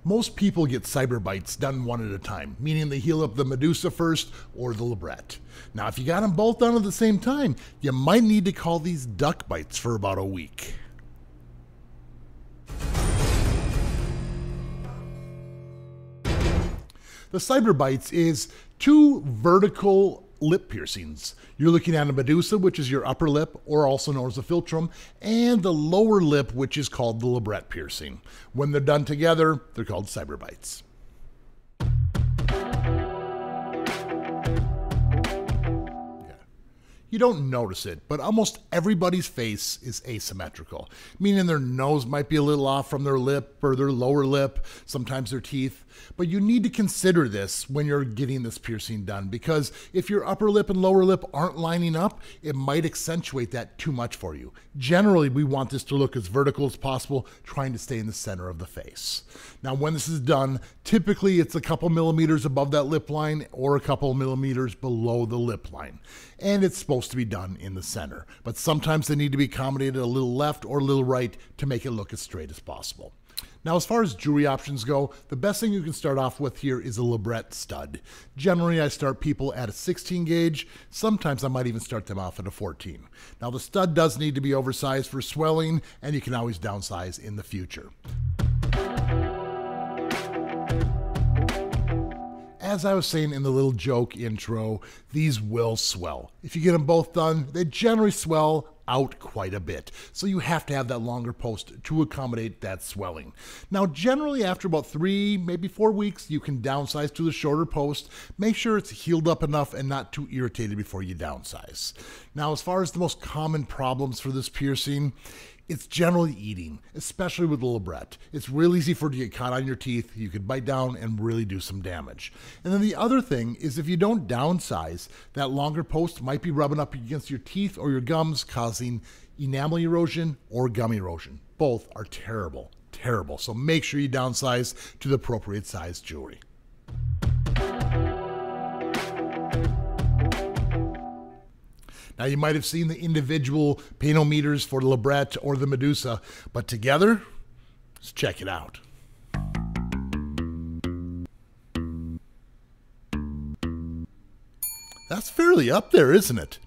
Most people get cyber bites done one at a time, meaning they heal up the medusa first or the labret. Now, if you got them both done at the same time, you might need to call these duck bites for about a week. The cyber bites is two vertical lip piercings. You're looking at a medusa, which is your upper lip, or also known as the philtrum, and the lower lip, which is called the labret piercing. When they're done together, they're called cyber bites. You don't notice it, but almost everybody's face is asymmetrical, meaning their nose might be a little off from their lip or their lower lip, sometimes their teeth. But you need to consider this when you're getting this piercing done, because if your upper lip and lower lip aren't lining up, it might accentuate that too much for you. Generally, we want this to look as vertical as possible, trying to stay in the center of the face. Now, when this is done, typically it's a couple millimeters above that lip line or a couple millimeters below the lip line. And it's supposed to be done in the center, but sometimes they need to be accommodated a little left or a little right to make it look as straight as possible. Now, as far as jewelry options go, the best thing you can start off with here is a labret stud. Generally, I start people at a 16 gauge. Sometimes I might even start them off at a 14. Now, the stud does need to be oversized for swelling, and you can always downsize in the future. As I was saying in the little joke intro, these will swell. If you get them both done, they generally swell out quite a bit. So you have to have that longer post to accommodate that swelling. Now, generally after about 3, maybe 4 weeks, you can downsize to the shorter post. Make sure it's healed up enough and not too irritated before you downsize. Now, as far as the most common problems for this piercing, it's generally eating, especially with the labret. It's real easy for it to get caught on your teeth. You could bite down and really do some damage. And then the other thing is if you don't downsize, that longer post might be rubbing up against your teeth or your gums, causing enamel erosion or gum erosion. Both are terrible, terrible. So make sure you downsize to the appropriate size jewelry. Now, you might have seen the individual panometers for the labret or the medusa, but together, let's check it out. That's fairly up there, isn't it?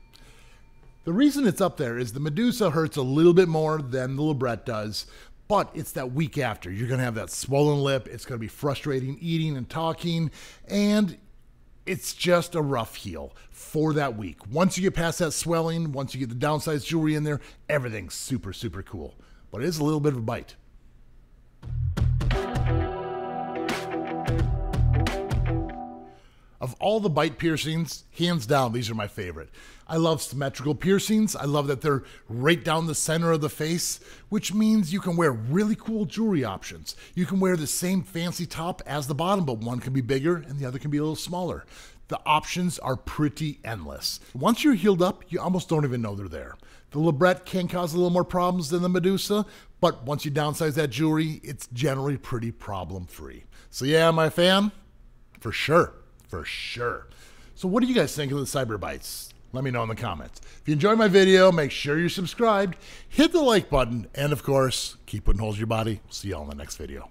The reason it's up there is the medusa hurts a little bit more than the labret does, but it's that week after. You're going to have that swollen lip. It's going to be frustrating eating and talking, and it's just a rough heal for that week. Once you get past that swelling, once you get the downsized jewelry in there, everything's super, super cool. But it is a little bit of a bite. Of all the bite piercings, hands down, these are my favorite. I love symmetrical piercings. I love that they're right down the center of the face, which means you can wear really cool jewelry options. You can wear the same fancy top as the bottom, but one can be bigger and the other can be a little smaller. The options are pretty endless. Once you're healed up, you almost don't even know they're there. The labret can cause a little more problems than the medusa, but once you downsize that jewelry, it's generally pretty problem-free. So yeah, am I a fan? For sure. For sure. So what do you guys think of the cyber bites? Let me know in the comments. If you enjoyed my video, make sure you're subscribed, hit the like button, and of course, keep putting holes in your body. See y'all in the next video.